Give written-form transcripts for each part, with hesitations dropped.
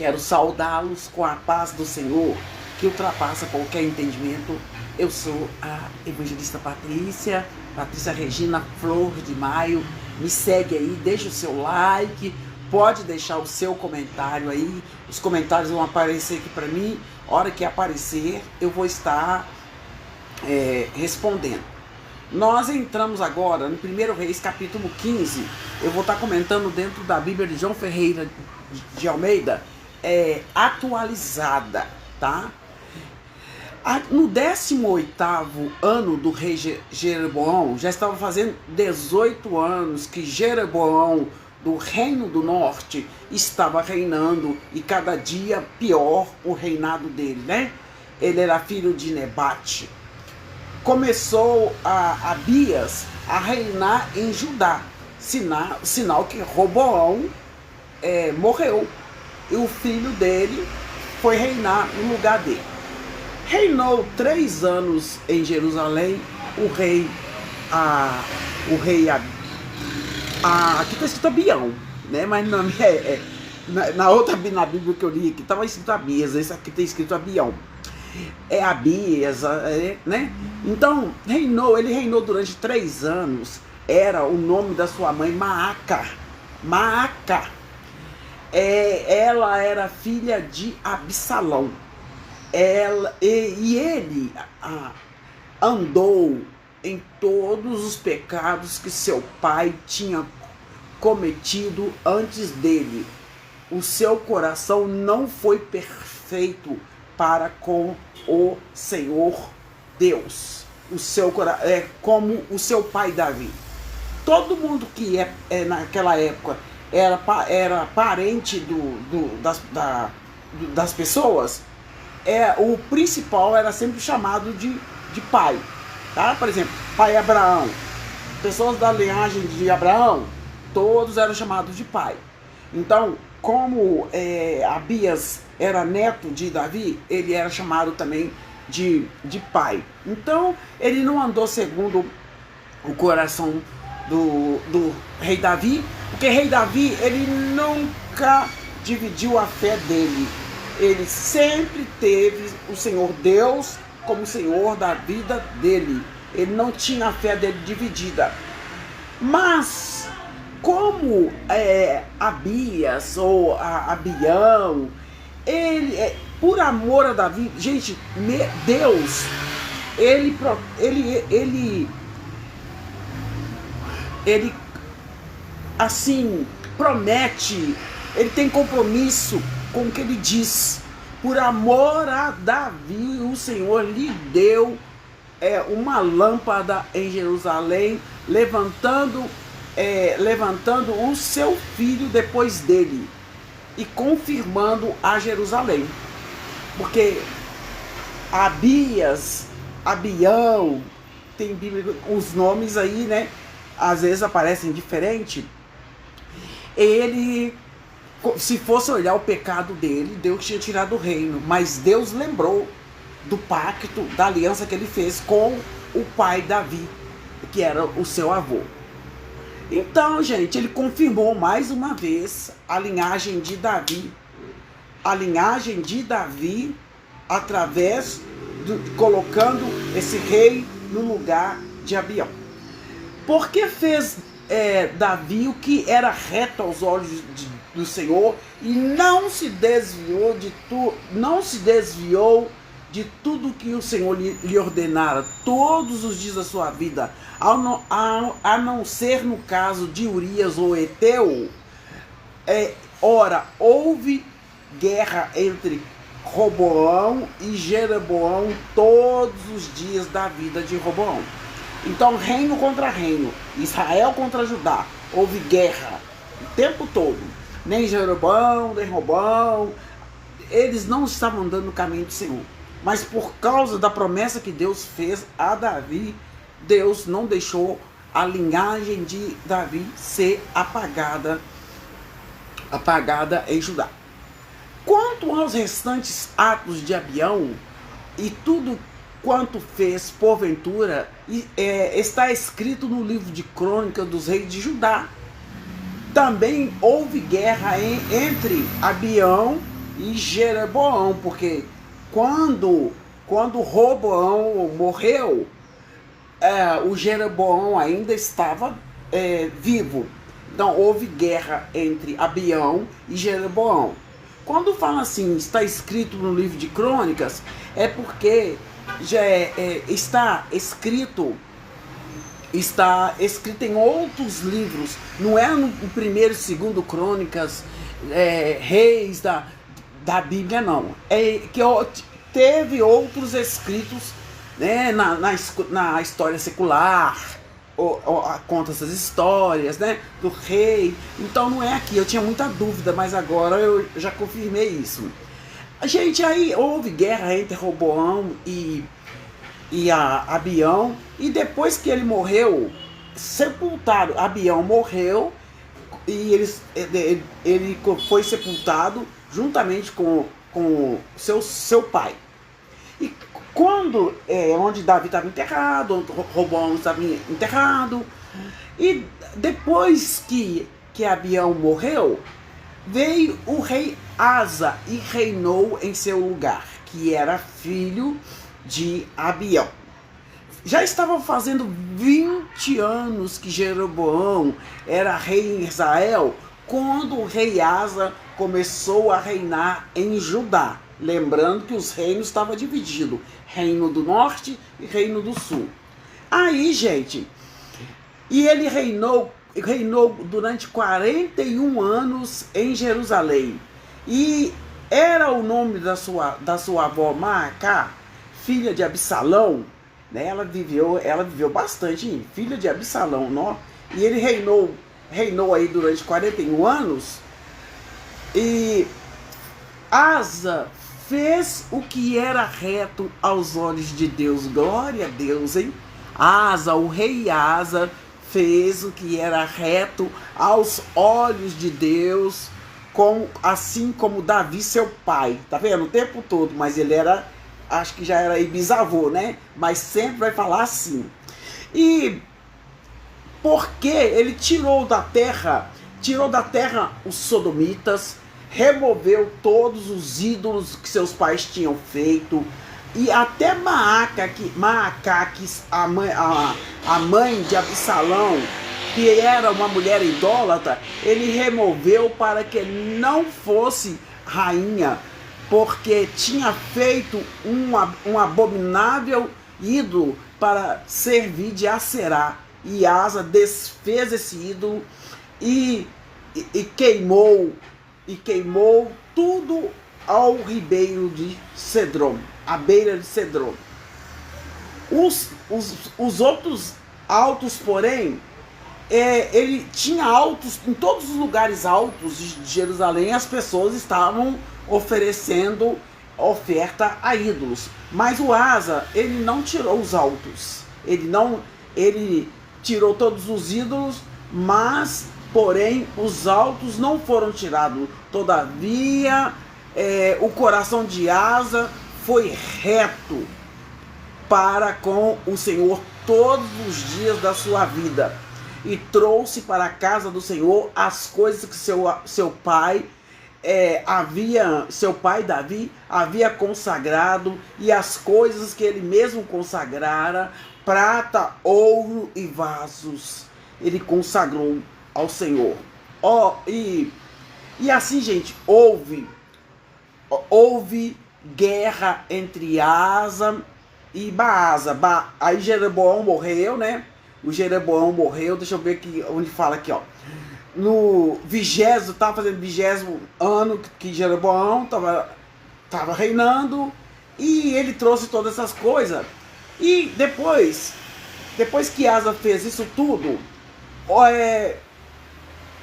Quero saudá-los com a paz do Senhor, que ultrapassa qualquer entendimento. Eu sou a evangelista Patrícia Regina Flor de Maio. Me segue aí, deixa o seu like, pode deixar o seu comentário aí. Os comentários vão aparecer aqui para mim. A hora que aparecer, eu vou estar respondendo. Nós entramos agora no 1 Reis, capítulo 15. Eu vou estar comentando dentro da Bíblia de João Ferreira de Almeida, atualizada, tá? No 18º ano do rei Jeroboão, já estava fazendo 18 anos que Jeroboão, do Reino do Norte, estava reinando, e cada dia pior o reinado dele, né? Ele era filho de Nebate. Começou Abias a reinar em Judá, sinal que Roboão morreu, e o filho dele foi reinar no lugar dele. Reinou 3 anos em Jerusalém o rei aqui está escrito Abião, né? Mas não, na Bíblia que eu li aqui estava escrito Abias, esse aqui está escrito Abião. É Abias, né? Então, ele reinou durante 3 anos. Era o nome da sua mãe Maaca. Ela era filha de Absalão. Ele andou em todos os pecados que seu pai tinha cometido antes dele. O seu coração não foi perfeito para com o Senhor Deus. Como o seu pai Davi. Todo mundo que naquela época era parente das pessoas, o principal era sempre chamado de pai, tá? Por exemplo, pai Abraão. Pessoas da linhagem de Abraão, todos eram chamados de pai. Então, como Abias era neto de Davi, ele era chamado também de pai. Então, ele não andou segundo o coração do rei Davi, porque rei Davi, ele nunca dividiu a fé dele. Ele sempre teve o Senhor Deus como Senhor da vida dele. Ele não tinha a fé dele dividida. Mas, como Abias ou Abião, ele, por amor a Davi, gente, Deus, ele assim, promete, ele tem compromisso com o que ele diz. Por amor a Davi, o Senhor lhe deu uma lâmpada em Jerusalém, levantando o seu filho depois dele e confirmando a Jerusalém. Porque Abião, tem Bíblia, os nomes aí, né? Às vezes aparecem diferente. Ele, se fosse olhar o pecado dele, Deus tinha tirado o reino, mas Deus lembrou do pacto, da aliança que ele fez com o pai Davi, que era o seu avô. Então, gente, ele confirmou mais uma vez a linhagem de Davi, através colocando esse rei no lugar de Abião. Porque fez Davi o que era reto aos olhos do Senhor, e não se desviou de tudo que o Senhor lhe ordenara todos os dias da sua vida, a não ser no caso de Urias ou Eteu. Ora, houve guerra entre Roboão e Jeroboão todos os dias da vida de Roboão. Então, reino contra reino, Israel contra Judá, houve guerra o tempo todo. Nem Jeroboão, nem Roboão, eles não estavam andando no caminho do Senhor. Mas por causa da promessa que Deus fez a Davi, Deus não deixou a linhagem de Davi ser apagada em Judá. Quanto aos restantes atos de Abião e tudo quanto fez porventura, está escrito no livro de Crônicas dos Reis de Judá. Também houve guerra entre Abião e Jeroboão, porque quando Roboão morreu, o Jeroboão ainda estava vivo. Então houve guerra entre Abião e Jeroboão. Quando fala assim, está escrito no livro de Crônicas, é porque já está escrito em outros livros. Não é no primeiro e segundo Crônicas, Reis da Bíblia, não. É que teve outros escritos, né, na história secular, conta essas histórias, né, do rei. Então não é aqui, eu tinha muita dúvida, mas agora eu já confirmei isso. Gente, aí houve guerra entre Roboão e Abião, e depois que ele morreu, sepultaram. Abião morreu e ele foi sepultado juntamente com seu pai. E quando onde Davi estava enterrado, onde Roboão estava enterrado, e depois que Abião morreu, veio o rei Asa e reinou em seu lugar, que era filho de Abião. Já estava fazendo 20 anos que Jeroboão era rei em Israel, quando o rei Asa começou a reinar em Judá. Lembrando que os reinos estavam divididos, reino do norte e reino do sul. Aí, gente, e ele reinou durante 41 anos em Jerusalém. E era o nome da sua avó Maacá, filha de Absalão, né? Ela viveu bastante, filha de Absalão, não? E ele reinou aí durante 41 anos. E Asa fez o que era reto aos olhos de Deus. Glória a Deus, hein? O rei Asa fez o que era reto aos olhos de Deus, assim como Davi, seu pai. Tá vendo? O tempo todo, mas ele era, acho que já era aí bisavô, né? Mas sempre vai falar assim. E porque ele tirou da terra os sodomitas, removeu todos os ídolos que seus pais tinham feito, e até Maacá, a mãe de Absalão, que era uma mulher idólatra, ele removeu para que não fosse rainha, porque tinha feito um abominável ídolo para servir de Aserá. E Asa desfez esse ídolo e queimou tudo ao ribeiro de Cedrom, à beira de Cedrom. Os outros altos, porém, ele tinha altos, em todos os lugares altos de Jerusalém, as pessoas estavam oferecendo oferta a ídolos. Mas o Asa, ele não tirou os altos, ele tirou todos os ídolos, mas porém os altos não foram tirados. Todavia, o coração de Asa foi reto para com o Senhor todos os dias da sua vida, e trouxe para a casa do Senhor as coisas que seu pai Davi havia consagrado, e as coisas que ele mesmo consagrara, prata, ouro e vasos, ele consagrou ao Senhor. E assim, gente, houve guerra entre Asa e Baasa. Aí Jeroboão morreu, né? O Jeroboão morreu, deixa eu ver aqui, onde fala aqui, ó. No 20º, estava fazendo 20º ano que Jeroboão estava reinando, e ele trouxe todas essas coisas. E depois que Asa fez isso tudo,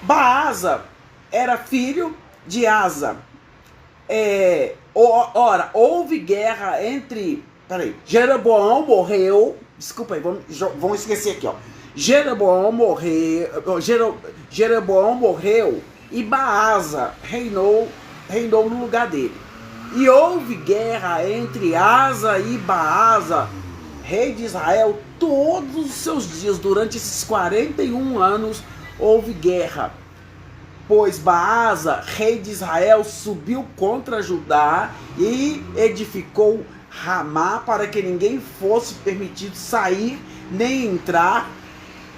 Baasa era filho de Asa. Ora, houve guerra entre... Jeroboão morreu... Desculpa aí, vamos esquecer aqui, ó. Jeroboão morreu e Baasa reinou no lugar dele. E houve guerra entre Asa e Baasa, rei de Israel, todos os seus dias. Durante esses 41 anos houve guerra. Pois Baasa, rei de Israel, subiu contra Judá e edificou Ramá para que ninguém fosse permitido sair nem entrar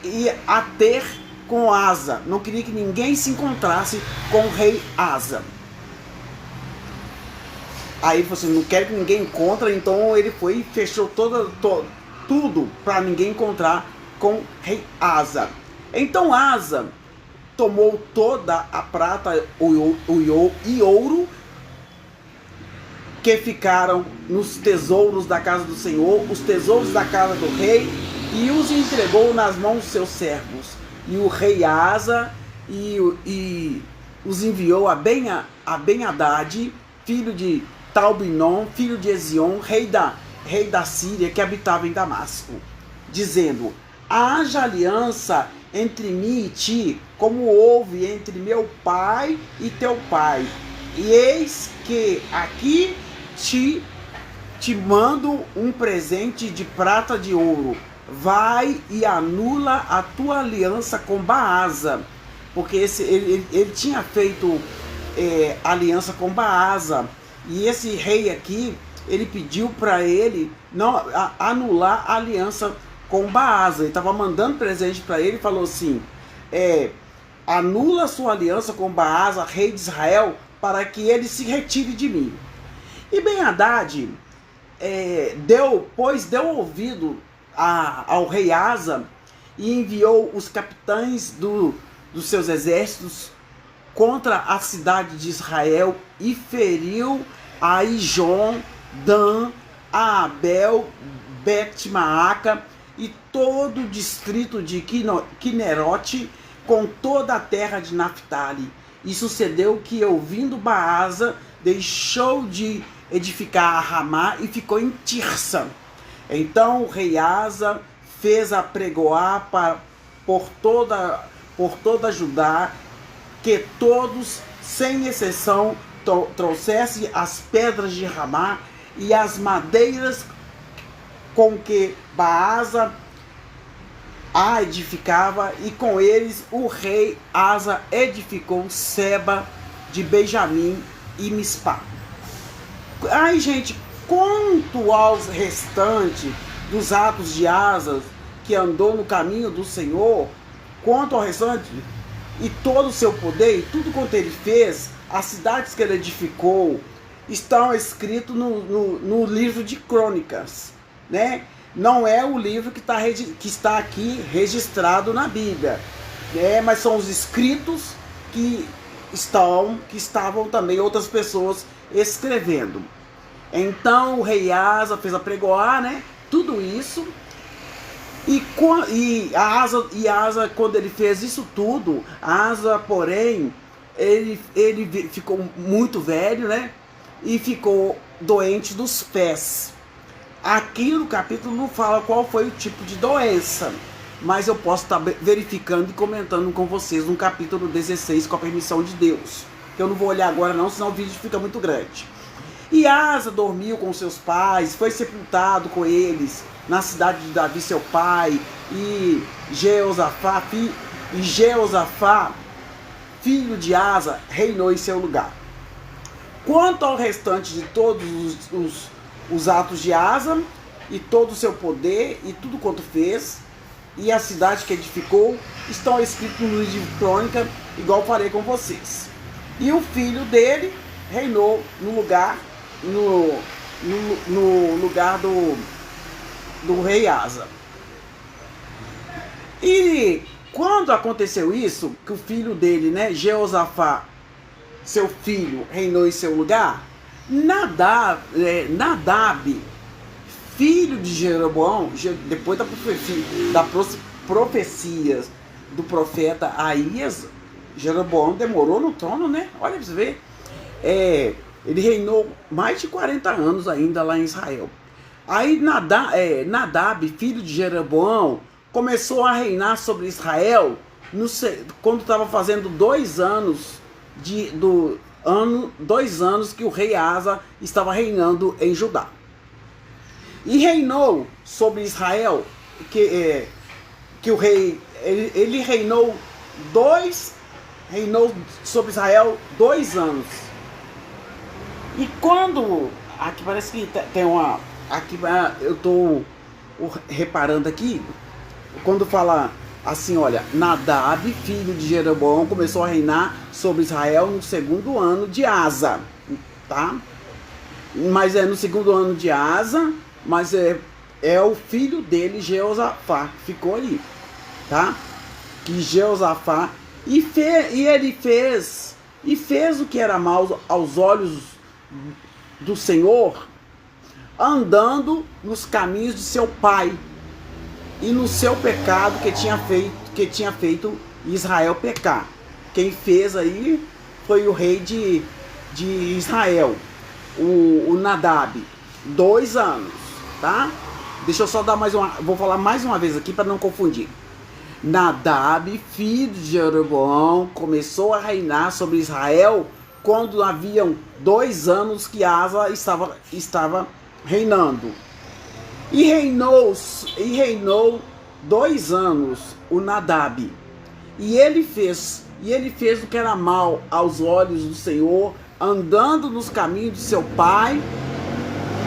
e a ter com Asa. Não queria que ninguém se encontrasse com o rei Asa. Aí ele falou assim, não quero que ninguém encontre, então ele foi e fechou tudo para ninguém encontrar com o rei Asa. Então Asa tomou toda a prata e ouro que ficaram nos tesouros da casa do Senhor, os tesouros da casa do rei, e os entregou nas mãos dos seus servos. E o rei Asa e os enviou a Ben-Hadad, filho de Talbinom, filho de Ezion, rei da Síria, que habitava em Damasco, dizendo: haja aliança entre mim e ti, como houve entre meu pai e teu pai. E eis que aqui te mando um presente de prata e de ouro. Vai e anula a tua aliança com Baasa, porque ele tinha feito aliança com Baasa, e esse rei aqui, ele pediu para ele não anular a aliança com Baasa. Ele estava mandando presente para ele e falou assim: anula sua aliança com Baasa, rei de Israel, para que ele se retire de mim. E Ben-Hadad deu ouvido ao rei Asa e enviou os capitães dos seus exércitos contra a cidade de Israel e feriu a Ijon, Dan, a Abel, Bet-Maaca e todo o distrito de Quinerote, com toda a terra de Naphtali. E sucedeu que, ouvindo Baasa, deixou de edificar a Ramá e ficou em Tirsa. Então o rei Asa fez apregoar por toda Judá que todos, sem exceção, trouxessem as pedras de Ramá e as madeiras com que Baasa a edificava, e com eles o rei Asa edificou Seba de Benjamim e Mispá. Aí, gente, quanto aos restantes dos atos de Asa, que andou no caminho do Senhor, quanto ao restante, e todo o seu poder, e tudo quanto ele fez, as cidades que ele edificou, estão escritos no livro de Crônicas, né? Não é o livro que está aqui registrado na Bíblia, mas são os escritos que estavam também outras pessoas escrevendo. Então o rei Asa fez apregoar, né, tudo isso, e Asa, quando ele fez isso tudo, Asa, porém, ele ficou muito velho, né, e ficou doente dos pés. Aqui no capítulo não fala qual foi o tipo de doença, mas eu posso estar verificando e comentando com vocês no capítulo 16, com a permissão de Deus. Eu não vou olhar agora não, senão o vídeo fica muito grande. E Asa dormiu com seus pais, foi sepultado com eles na cidade de Davi, seu pai, e Jeosafá, filho de Asa, reinou em seu lugar. Quanto ao restante de todos os atos de Asa, e todo o seu poder, e tudo quanto fez, e a cidade que edificou, estão escritos no livro de Crônica, igual falei com vocês. E o filho dele reinou no lugar do rei Asa. E quando aconteceu isso, que o filho dele, né, Jeosafá, seu filho, reinou em seu lugar, Nadab, filho de Jeroboão, depois da profecia do profeta Aías, Jeroboão demorou no trono, né? Olha pra você ver. Ele reinou mais de 40 anos ainda lá em Israel. Aí Nadab, filho de Jeroboão, começou a reinar sobre Israel quando estava fazendo 2 anos 2 anos que o rei Asa estava reinando em Judá. E reinou sobre Israel, que o rei, ele reinou reinou sobre Israel 2 anos. E quando, aqui parece que tem uma, aqui eu estou reparando aqui, quando fala assim, olha, Nadab, filho de Jeroboão, começou a reinar sobre Israel no 2º ano de Asa, tá? Mas é no 2º ano de Asa, mas é o filho dele, Jeosafá, que ficou ali, tá? Que Jeosafá, ele fez o que era mal aos olhos do Senhor, andando nos caminhos de seu pai e no seu pecado que tinha feito Israel pecar. Quem fez aí foi o rei de Israel, o Nadab, 2 anos, tá? Deixa eu só dar vou falar mais uma vez aqui para não confundir. Nadab, filho de Jeroboão, começou a reinar sobre Israel quando haviam 2 anos que Asa estava reinando. E reinou 2 anos o Nadab. E ele fez o que era mal aos olhos do Senhor, andando nos caminhos de seu pai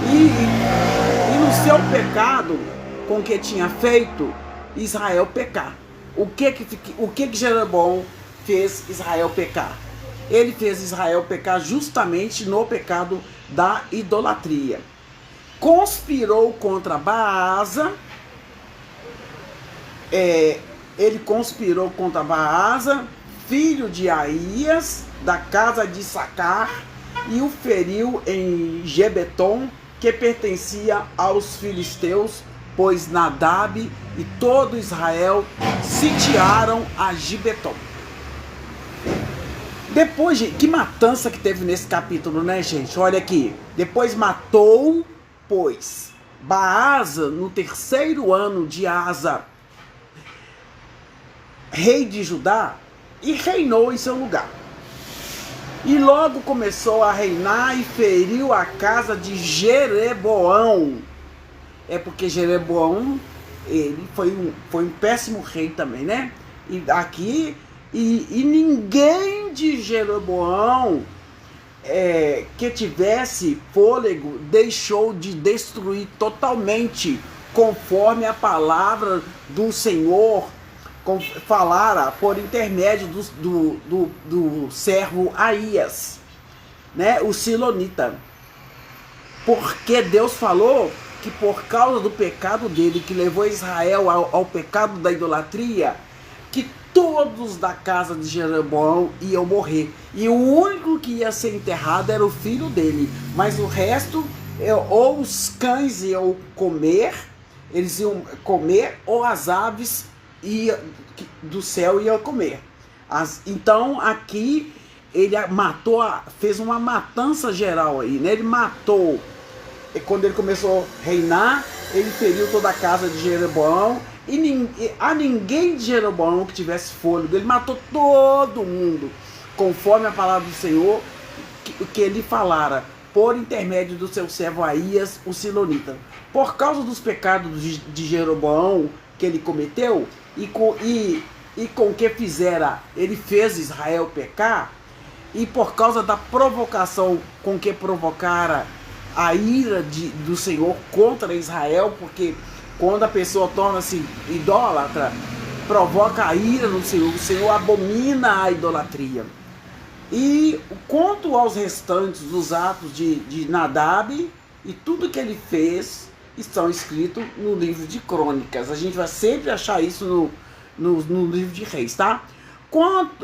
e no seu pecado com que tinha feito Israel pecar. O que Jeroboão fez Israel pecar? Ele fez Israel pecar justamente no pecado da idolatria. Conspirou contra Baasa, ele conspirou contra Baasa, filho de Aías, da casa de Sacar, e o feriu em Gibeton, que pertencia aos filisteus, pois Nadab e todo Israel sitiaram a Gibeton. Depois, que matança que teve nesse capítulo, né, gente? Olha aqui. Depois matou, pois, Baasa, no 3º ano de Asa, rei de Judá, e reinou em seu lugar. E logo começou a reinar e feriu a casa de Jeroboão. É porque Jeroboão, ele foi um péssimo rei também, né? E ninguém de Jeroboão que tivesse fôlego deixou de destruir totalmente, conforme a palavra do Senhor falara por intermédio do servo Aías, né, o Silonita. Porque Deus falou que por causa do pecado dele, que levou Israel ao pecado da idolatria, que todos da casa de Jeroboão iam morrer. E o único que ia ser enterrado era o filho dele. Mas o resto, ou os cães iam comer, eles iam comer, ou as aves do céu iam comer. Então aqui ele matou, fez uma matança geral aí, né? Ele matou, e quando ele começou a reinar, ele feriu toda a casa de Jeroboão, e a ninguém de Jeroboão que tivesse fôlego. Ele matou todo mundo, conforme a palavra do Senhor, que ele falara por intermédio do seu servo Aías, o Silonita. Por causa dos pecados de Jeroboão que ele cometeu, e com o que fizera, ele fez Israel pecar, e por causa da provocação com que provocara a ira do Senhor contra Israel, porque quando a pessoa torna-se idólatra, provoca a ira do Senhor, o Senhor abomina a idolatria. E quanto aos restantes dos atos de Nadab, e tudo que ele fez, estão escritos no livro de Crônicas. A gente vai sempre achar isso no livro de Reis, tá?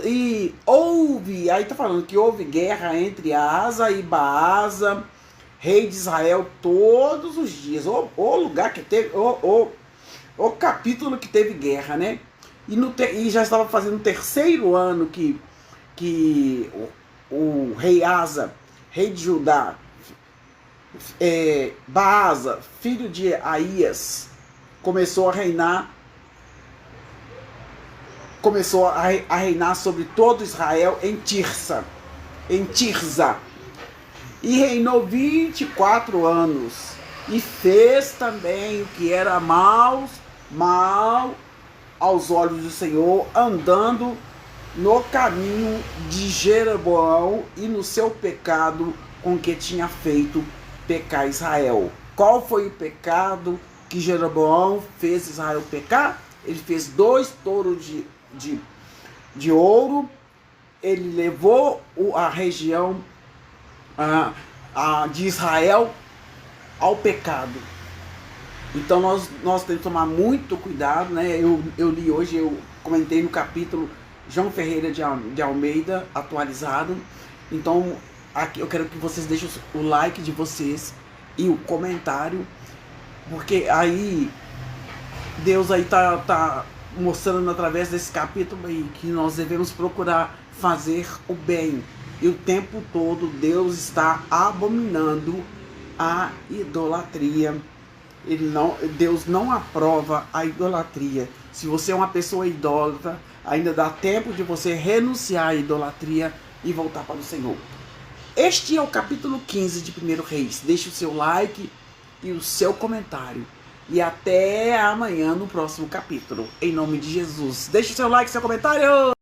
Aí tá falando que houve guerra entre Asa e Baasa, rei de Israel, todos os dias. O lugar que teve, o capítulo que teve guerra, né? E já estava fazendo o 3º ano que o rei Asa, rei de Judá, Baasa, filho de Aías, começou a reinar sobre todo Israel em Tirsa, e reinou 24 anos, e fez também o que era mal aos olhos do Senhor, andando no caminho de Jeroboão e no seu pecado com que tinha feito pecar Israel. Qual foi o pecado que Jeroboão fez Israel pecar? Ele fez 2 touros de ouro. Ele levou a região de Israel ao pecado. Então nós temos que tomar muito cuidado, né? Eu li hoje, eu comentei no capítulo João Ferreira de Almeida, atualizado. Então aqui eu quero que vocês deixem o like de vocês e o comentário, porque aí Deus aí tá mostrando através desse capítulo aí que nós devemos procurar fazer o bem. E o tempo todo Deus está abominando a idolatria. Deus não aprova a idolatria. Se você é uma pessoa idólatra, ainda dá tempo de você renunciar à idolatria e voltar para o Senhor. Este é o capítulo 15 de 1 Reis. Deixe o seu like e o seu comentário. E até amanhã no próximo capítulo. Em nome de Jesus. Deixe o seu like e seu comentário.